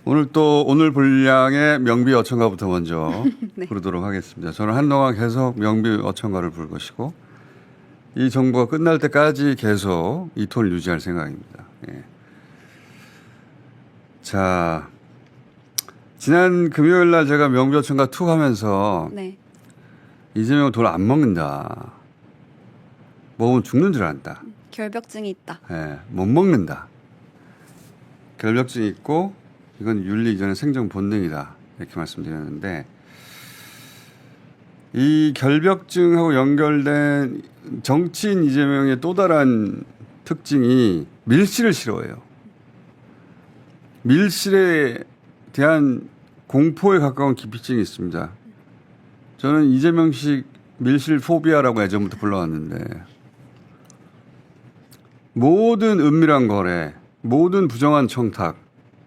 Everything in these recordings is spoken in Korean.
오늘 분량의 명비 어천가부터 먼저 네. 부르도록 하겠습니다. 저는 한동안 계속 명비 어천가를 부를 것이고 이 정부가 끝날 때까지 계속 이 톤을 유지할 생각입니다. 예. 자, 지난 금요일 날 제가 명비 어천가 툭 하면서 네. 이재명은 돈 안 먹는다. 먹으면 죽는 줄 안다. 결벽증이 있다. 예, 못 먹는다. 결벽증이 있고 이건 윤리 이전의 생존 본능이다. 이렇게 말씀드렸는데 이 결벽증하고 연결된 정치인 이재명의 또 다른 특징이 밀실을 싫어해요. 밀실에 대한 공포에 가까운 기피증이 있습니다. 저는 이재명식 밀실 포비아라고 예전부터 불러왔는데 모든 은밀한 거래, 모든 부정한 청탁,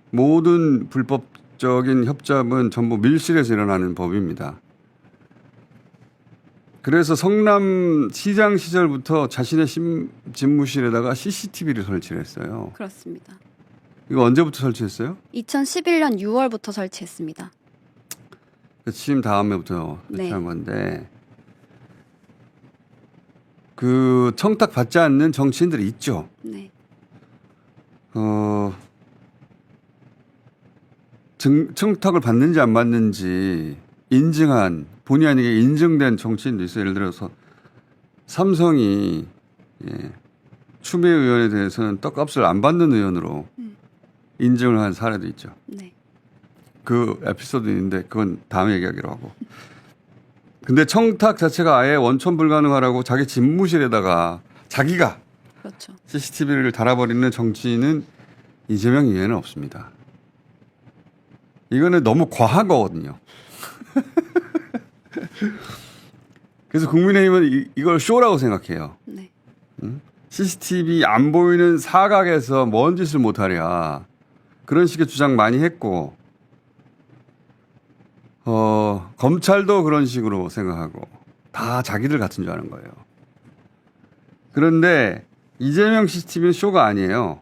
모든 불법적인 협잡은 전부 밀실에서 일어나는 법입니다. 그래서 성남 시장 시절부터 자신의 집무실에다가 CCTV를 설치를 했어요. 그렇습니다. 이거 언제부터 설치했어요? 2011년 6월부터 설치했습니다. 취임 다음에부터 네. 설치한 건데 그 청탁 받지 않는 정치인들이 있죠. 네. 청탁을 받는지 안 받는지 인증한 본의 아니게 인증된 정치인도 있어요. 예를 들어서 삼성이 추미애 의원에 대해서는 떡값을 안 받는 의원으로 인증을 한 사례도 있죠. 네. 그 에피소드 있는데 그건 다음 얘기하기로 하고. 근데 청탁 자체가 아예 원천 불가능하라고 자기 집무실에다가 자기가 그렇죠. CCTV를 달아버리는 정치인은 이재명 이외에는 없습니다. 이거는 너무 과한 거거든요. 그래서 국민의힘은 이걸 쇼라고 생각해요. 네. CCTV 안 보이는 사각에서 뭔 짓을 못하랴. 그런 식의 주장 많이 했고 검찰도 그런 식으로 생각하고 다 자기들 같은 줄 아는 거예요. 그런데 이재명 CCTV는 쇼가 아니에요.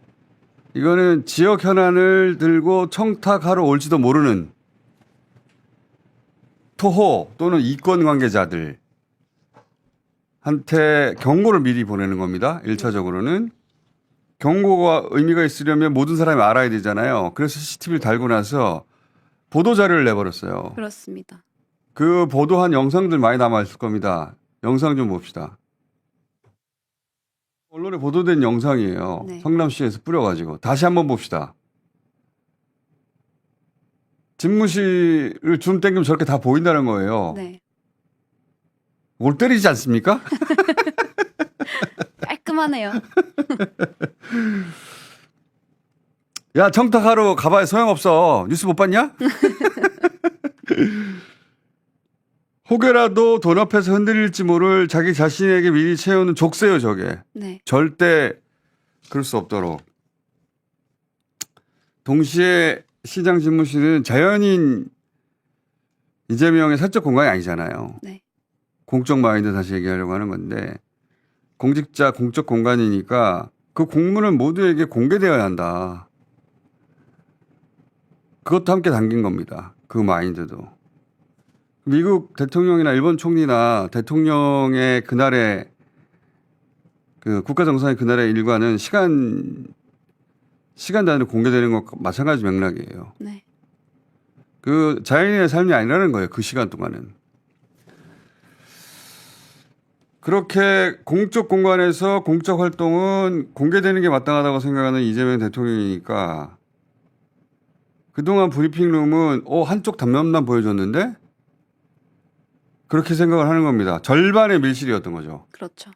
이거는 지역 현안을 들고 청탁하러 올지도 모르는 토호 또는 이권 관계자들 한테 경고를 미리 보내는 겁니다. 1차적으로는. 경고가 의미가 있으려면 모든 사람이 알아야 되잖아요. 그래서 CCTV를 달고 나서 보도자료를 내버렸어요. 그렇습니다. 그 보도한 영상들 많이 남아있을 겁니다. 영상 좀 봅시다. 언론에 보도된 영상이에요. 네. 성남시에서 뿌려가지고. 다시 한번 봅시다. 집무실을 줌 땡기면 저렇게 다 보인다는 거예요. 네. 올 때리지 않습니까? 깔끔하네요. 야, 청탁하러 가봐야 소용없어. 뉴스 못 봤냐? 혹여라도 돈 앞에서 흔들릴지 모를 자기 자신에게 미리 채우는 족쇄요, 저게. 네. 절대 그럴 수 없도록. 동시에 시장 집무실은 자연인 이재명의 사적 공간이 아니잖아요. 네. 공적 마인드 다시 얘기하려고 하는 건데 공직자 공적 공간이니까 그 공문을 모두에게 공개되어야 한다. 그것도 함께 담긴 겁니다. 그 마인드도. 미국 대통령이나 일본 총리나 대통령의 그날의 그 국가정상의 그날의 일과는 시간 단위로 공개되는 것과 마찬가지 맥락이에요. 네. 그 자연인의 삶이 아니라는 거예요. 그 시간 동안은. 그렇게 공적 공간에서 공적 활동은 공개되는 게 마땅하다고 생각하는 이재명 대통령이니까 그동안 브리핑룸은 한쪽 단면만 보여줬는데 그렇게 생각을 하는 겁니다. 절반의 밀실이었던 거죠. 그렇죠.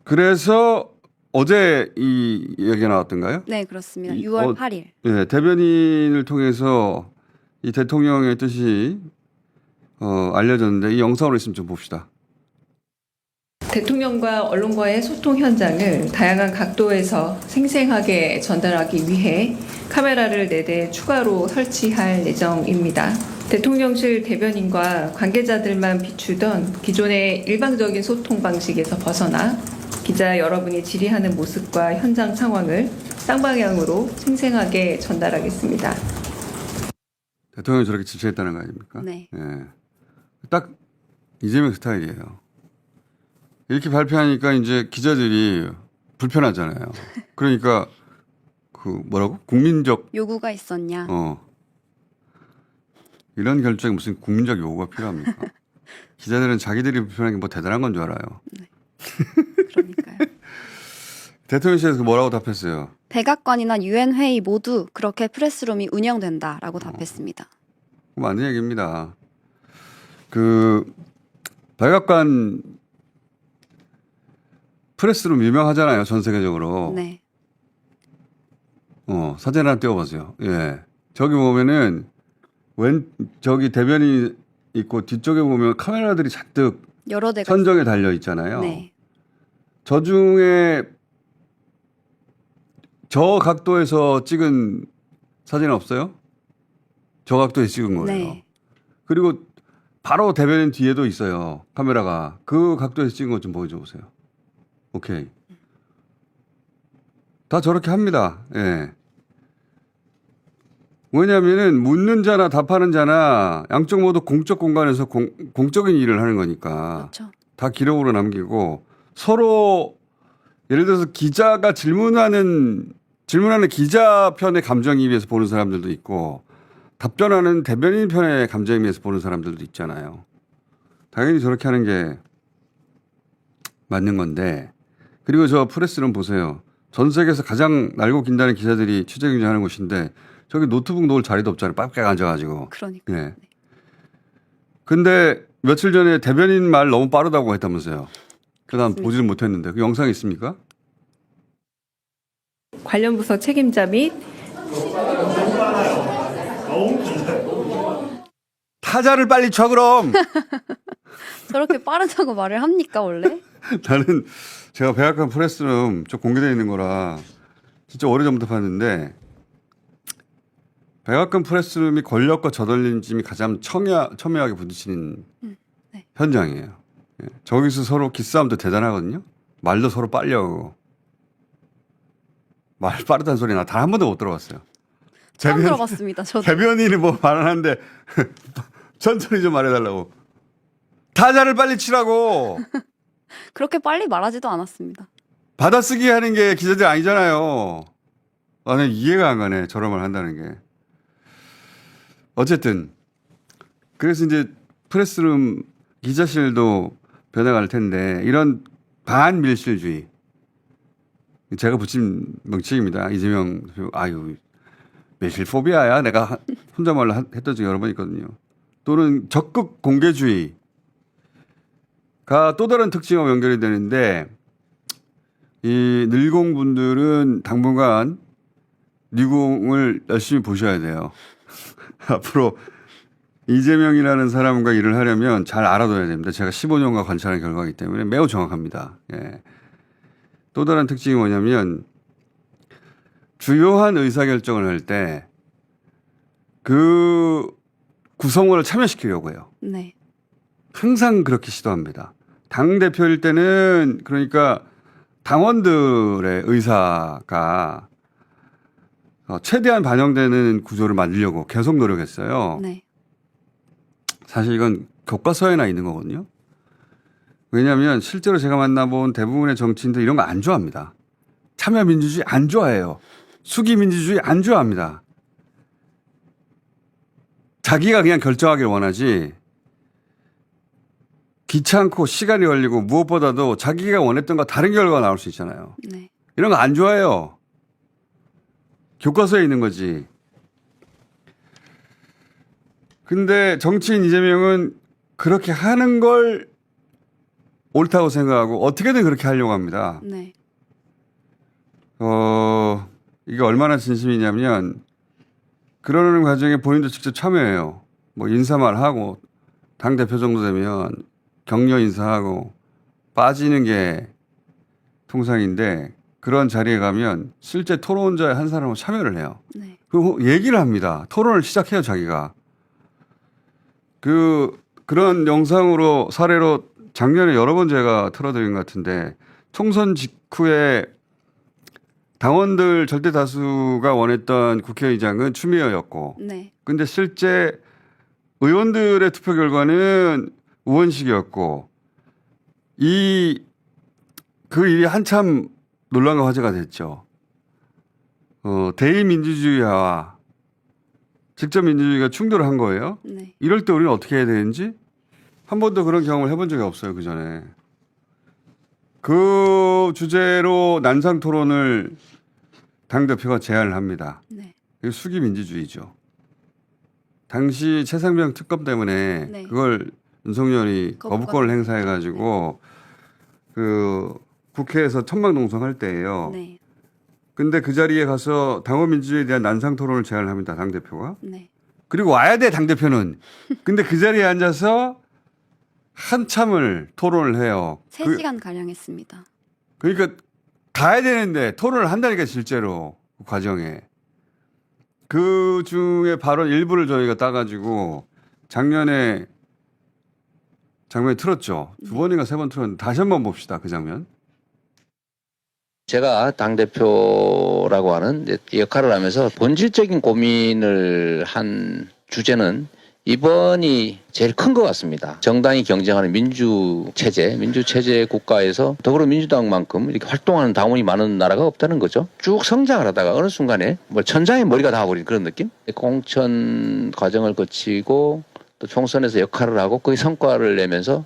그래서 어제 이 얘기가 나왔던가요? 네, 그렇습니다. 6월 8일. 네, 대변인을 통해서 이 대통령의 뜻이 알려졌는데 이 영상으로 있으면 좀 봅시다. 대통령과 언론과의 소통 현장을 다양한 각도에서 생생하게 전달하기 위해 카메라를 4대 추가로 설치할 예정입니다. 대통령실 대변인과 관계자들만 비추던 기존의 일방적인 소통 방식에서 벗어나 기자 여러분이 질의하는 모습과 현장 상황을 쌍방향으로 생생하게 전달하겠습니다. 대통령이 저렇게 지시했다는 거 아닙니까? 네. 예. 딱 이재명 스타일이에요. 이렇게 발표하니까 이제 기자들이 불편하잖아요. 그러니까 그 뭐라고? 국민적 요구가 있었냐? 이런 결정에 무슨 국민적 요구가 필요합니까? 기자들은 자기들이 불편한 게 뭐 대단한 건 줄 알아요. 그러니까요. 대통령실에서 뭐라고 답했어요? 백악관이나 유엔 회의 모두 그렇게 프레스룸이 운영된다라고 답했습니다. 맞는 얘기입니다. 그 백악관 프레스룸 유명하잖아요, 전 세계적으로. 네. 사진 하나 띄워보세요. 예. 저기 보면은 저기 대변이 있고 뒤쪽에 보면 카메라들이 잔뜩 여러 대가 천정에 달려 있잖아요. 네. 저 중에 저 각도에서 찍은 사진 없어요? 저 각도에서 찍은 거예요. 네. 그리고 바로 대변인 뒤에도 있어요. 카메라가. 그 각도에서 찍은 것 좀 보여줘 보세요. 오케이. 다 저렇게 합니다. 예. 왜냐하면은 묻는 자나 답하는 자나 양쪽 모두 공적 공간에서 공적인 일을 하는 거니까 그렇죠. 다 기록으로 남기고 서로 예를 들어서 기자가 질문하는 기자 편의 감정이입해서 보는 사람들도 있고 답변하는 대변인 편의 감정이입해서 보는 사람들도 있잖아요. 당연히 저렇게 하는 게 맞는 건데 그리고 저 프레스룸 보세요. 전 세계에서 가장 날고 긴다는 기자들이 취재 경쟁하는 곳인데 저기 노트북 놓을 자리도 없잖아요. 빡빡 앉아가지고. 그러니까. 네. 근데 며칠 전에 대변인 말 너무 빠르다고 했다면서요. 그다음 보지를 못했는데 그 영상 있습니까? 관련 부서 책임자 및 타자를 빨리 쳐 그럼. 저렇게 빠르다고 말을 합니까 원래? 나는 제가 백악관 프레스룸 저 공개되어 있는 거라 진짜 오래전부터 봤는데 백악관 프레스룸이 권력과 저널리즘이 가장 첨예하게 부딪히는 네. 현장이에요. 예. 저기서 서로 기싸움도 대단하거든요. 말도 서로 빨려고. 말 빠르다는 소리 나 단 한 번도 못 들어봤어요. 처음 들어봤습니다. 저도. 대변인이 뭐 말하는데 천천히 좀 말해달라고. 타자를 빨리 치라고. 그렇게 빨리 말하지도 않았습니다. 받아쓰기 하는 게 기자들 아니잖아요. 나는 이해가 안 가네. 저런 말 한다는 게. 어쨌든 그래서 이제 프레스룸 기자실도 변해갈 텐데 이런 반밀실주의 제가 붙인 명칭입니다. 이재명 아유 밀실 포비아야 내가 혼자말로 했던 적이 여러 번 있거든요. 또는 적극 공개주의가 또 다른 특징과 연결이 되는데 이 늘공분들은 당분간 니공을 열심히 보셔야 돼요. 앞으로 이재명이라는 사람과 일을 하려면 잘 알아둬야 됩니다. 제가 15년간 관찰한 결과이기 때문에 매우 정확합니다. 예. 또 다른 특징이 뭐냐면 주요한 의사결정을 할 때 그 구성원을 참여시키려고 해요. 네. 항상 그렇게 시도합니다. 당대표일 때는 그러니까 당원들의 의사가 최대한 반영되는 구조를 만들려고 계속 노력했어요. 네. 사실 이건 교과서에나 있는 거거든요. 왜냐하면 실제로 제가 만나본 대부분의 정치인들 이런 거 안 좋아합니다. 참여민주주의 안 좋아해요. 수기민주주의 안 좋아합니다. 자기가 그냥 결정하길 원하지 귀찮고 시간이 걸리고 무엇보다도 자기가 원했던 거 다른 결과가 나올 수 있잖아요. 네. 이런 거 안 좋아해요. 교과서에 있는 거지. 근데 정치인 이재명은 그렇게 하는 걸 옳다고 생각하고 어떻게든 그렇게 하려고 합니다. 네. 이게 얼마나 진심이냐면 그러는 과정에 본인도 직접 참여해요. 뭐 인사말 하고 당대표 정도 되면 격려 인사하고 빠지는 게 통상인데 그런 자리에 가면 실제 토론자의 한 사람으로 참여를 해요. 네. 그리고 얘기를 합니다. 토론을 시작해요, 자기가. 그런 영상으로 사례로 작년에 여러 번 제가 틀어드린 것 같은데 총선 직후에 당원들 절대 다수가 원했던 국회의장은 추미애였고, 네. 근데 실제 의원들의 투표 결과는 우원식이었고, 그 일이 한참 논란과 화제가 됐죠. 대의민주주의와 직접민주주의가 충돌을 한 거예요. 네. 이럴 때 우리는 어떻게 해야 되는지 한 번도 그런 경험을 해본 적이 없어요. 그 전에. 그 주제로 난상 토론을 당대표가 제안을 합니다. 네. 이게 수기 민주주의죠. 당시 최상병 특검 때문에 네. 그걸 윤석열이 거부권 거부권을 행사해가지고 그 국회에서 천막농성할 때예요. 네. 근데 그 자리에 가서 당원 민주주의에 대한 난상 토론을 제안을 합니다. 당대표가. 네. 그리고 와야 돼 당대표는. 근데 그 자리에 앉아서 한참을 토론을 해요. 3시간 가량 했습니다. 그러니까 가야 되는데 토론을 한다니까 실제로 그 과정에. 그 중에 발언 일부를 저희가 따가지고 작년에 장면에 틀었죠. 2번인가 3번 틀었는데 다시 한번 봅시다. 그 장면. 제가 당대표라고 하는 이제 역할을 하면서 본질적인 고민을 한 주제는 이번이 제일 큰 것 같습니다. 정당이 경쟁하는 민주체제 국가에서 더불어민주당만큼 이렇게 활동하는 당원이 많은 나라가 없다는 거죠. 쭉 성장을 하다가 어느 순간에 뭐 천장에 머리가 닿아버린 그런 느낌? 공천 과정을 거치고 또 총선에서 역할을 하고 그 성과를 내면서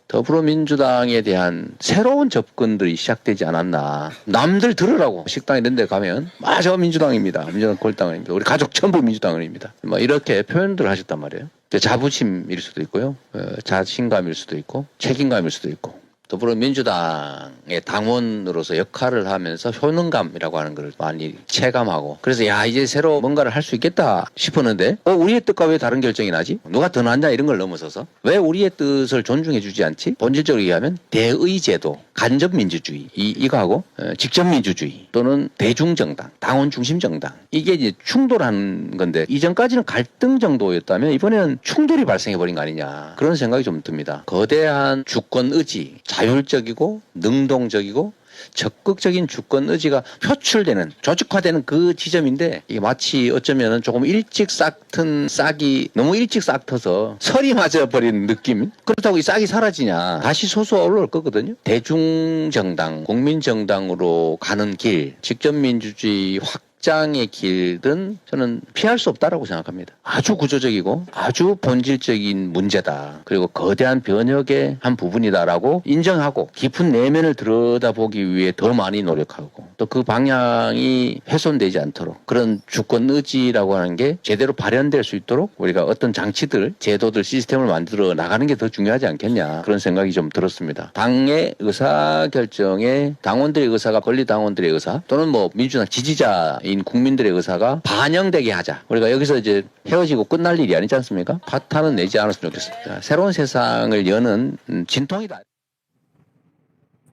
더불어민주당에 대한 새로운 접근들이 시작되지 않았나. 남들 들으라고 식당 이런 데 가면 저 민주당입니다. 민주당 골당입니다. 우리 가족 전부 민주당입니다. 뭐 이렇게 표현들을 하셨단 말이에요. 자부심일 수도 있고요. 자신감일 수도 있고 책임감일 수도 있고. 더불어민주당의 당원으로서 역할을 하면서 효능감이라고 하는 걸 많이 체감하고 그래서 이제 새로 뭔가를 할 수 있겠다 싶었는데 우리의 뜻과 왜 다른 결정이 나지? 누가 더 낫냐 이런 걸 넘어서서 왜 우리의 뜻을 존중해 주지 않지? 본질적으로 얘기하면 대의제도, 간접민주주의 이거하고 직접민주주의 또는 대중정당, 당원 중심 정당 이게 이제 충돌하는 건데 이전까지는 갈등 정도였다면 이번에는 충돌이 발생해버린 거 아니냐 그런 생각이 좀 듭니다. 거대한 주권 의지 자율적이고 능동적이고 적극적인 주권 의지가 표출되는 조직화되는 그 지점인데 이게 마치 어쩌면 조금 일찍 싹이 너무 일찍 싹 터서 설이 맞아버린 느낌. 그렇다고 이 싹이 사라지냐 다시 솟아 올라올 거거든요. 대중정당 국민정당으로 가는 길 직접민주주의 확장의 길은 저는 피할 수 없다라고 생각합니다. 아주 구조적이고 아주 본질적인 문제다. 그리고 거대한 변혁의 한 부분이다라고 인정하고 깊은 내면을 들여다보기 위해 더 많이 노력하고 또 그 방향이 훼손되지 않도록 그런 주권 의지라고 하는 게 제대로 발현될 수 있도록 우리가 어떤 장치들, 제도들, 시스템을 만들어 나가는 게 더 중요하지 않겠냐 그런 생각이 좀 들었습니다. 당의 의사결정에 당원들의 의사가 권리당원들의 의사 또는 뭐 민주당 지지자인 국민들의 의사가 반영되게 하자. 우리가 여기서 이제 헤어지고 끝날 일이 아니지 않습니까? 파탄은 내지 않았으면 좋겠습니다. 새로운 세상을 여는 진통이다.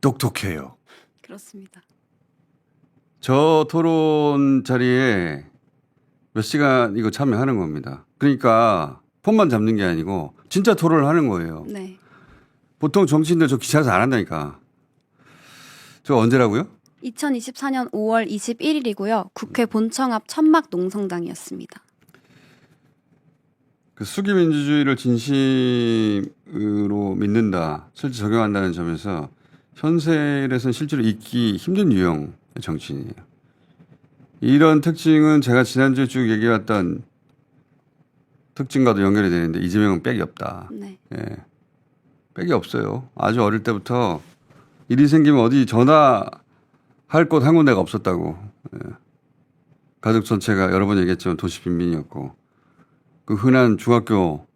똑똑해요. 그렇습니다. 저 토론 자리에 몇 시간 이거 참여하는 겁니다. 그러니까 폰만 잡는 게 아니고 진짜 토론을 하는 거예요. 네. 보통 정치인들 저 귀찮아서 안 한다니까. 저 언제라고요? 2024년 5월 21일이고요. 국회 본청 앞 천막 농성장이었습니다. 그 수기 민주주의를 진심으로 믿는다, 실제 적용한다는 점에서 현실에서는 실제로 있기 힘든 유형의 정치인이에요. 이런 특징은 제가 지난주에 쭉 얘기해왔던 특징과도 연결이 되는데 이재명은 빽이 없다. 네. 예. 빽이 없어요. 아주 어릴 때부터 일이 생기면 어디 전화할 곳 한 군데가 없었다고. 예. 가족 전체가 여러 번 얘기했지만 도시 빈민이었고 그 흔한 중학교,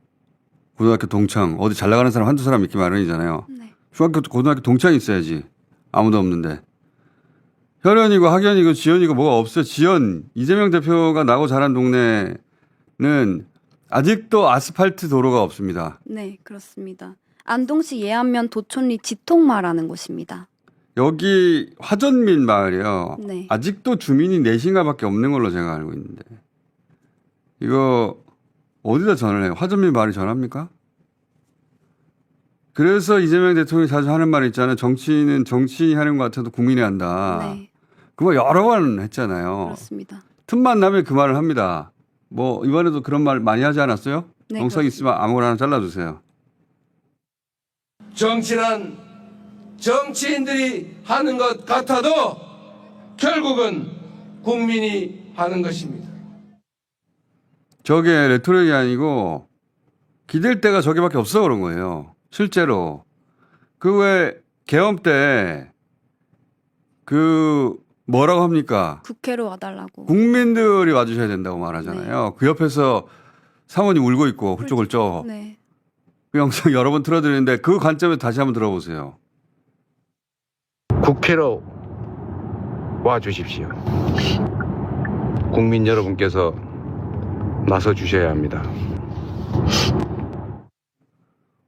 고등학교 동창 어디 잘 나가는 사람 한두 사람 있기 마련이잖아요. 네. 중학교, 고등학교 동창이 있어야지. 아무도 없는데. 혈연이고 학연이고 지연이고 뭐가 없어요. 지연, 이재명 대표가 나고 자란 동네는 아직도 아스팔트 도로가 없습니다. 네, 그렇습니다. 안동시 예안면 도촌리 지통마라는 곳입니다. 여기 화전민 마을이요. 네. 아직도 주민이 4인가밖에 없는 걸로 제가 알고 있는데. 이거 어디다 전화를 해요? 화전민 마을이 전화합니까? 그래서 이재명 대통령이 자주 하는 말 있잖아요. 정치인은 정치인이 하는 것 같아도 국민이 한다. 네. 그거 여러 번 했잖아요. 그렇습니다. 틈만 나면 그 말을 합니다. 뭐 이번에도 그런 말 많이 하지 않았어요? 네, 영상 그렇습니다. 있으면 아무거나 하나 잘라주세요. 정치란 정치인들이 하는 것 같아도 결국은 국민이 하는 것입니다. 저게 레토릭이 아니고 기댈 데가 저기밖에 없어 그런 거예요. 실제로. 그 왜 계엄 때 그 뭐라고 합니까? 국회로 와달라고. 국민들이 와주셔야 된다고 말하잖아요. 그 옆에서 사모님 울고 있고 훌쩍훌쩍. 네. 그 영상 여러 번 틀어드리는데 그 관점에서 다시 한번 들어보세요. 국회로 와 주십시오. 국민 여러분께서 나서 주셔야 합니다.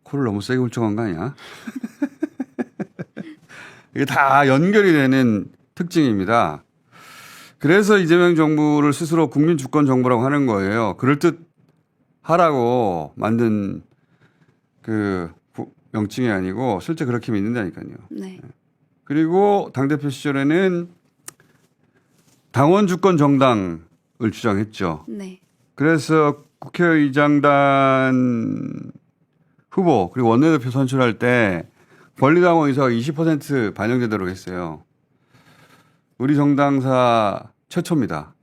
코를 너무 세게 훌쩍한 거 아니야? 이게 다 연결이 되는 특징입니다. 그래서 이재명 정부를 스스로 국민 주권 정부라고 하는 거예요. 그럴듯 하라고 만든 그 명칭이 아니고 실제 그렇게 믿는다니까요. 네. 그리고 당대표 시절에는 당원 주권 정당을 주장했죠. 네. 그래서 국회의장단 후보 그리고 원내대표 선출할 때 권리당원 의사가 20% 반영되도록 했어요. 우리 정당사 최초입니다.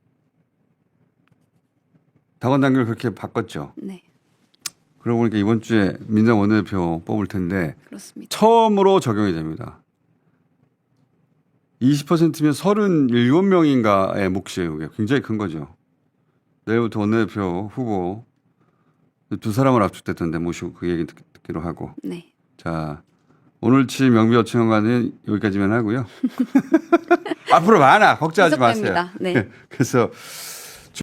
당원 단계를 그렇게 바꿨죠. 네. 그러고 보니까 이번 주에 민당 원내대표 뽑을 텐데 그렇습니다. 처음으로 적용이 됩니다. 20%면 37명인가의 몫이에요. 이게 굉장히 큰 거죠. 내일부터 원내대표 후보 두 사람을 압축됐던데 모시고 그 얘기 듣기로 하고. 네. 자, 오늘치 명비어청과는 여기까지만 하고요. 앞으로 많아. 걱정하지 마세요. 계속됩니다. 네. 그래서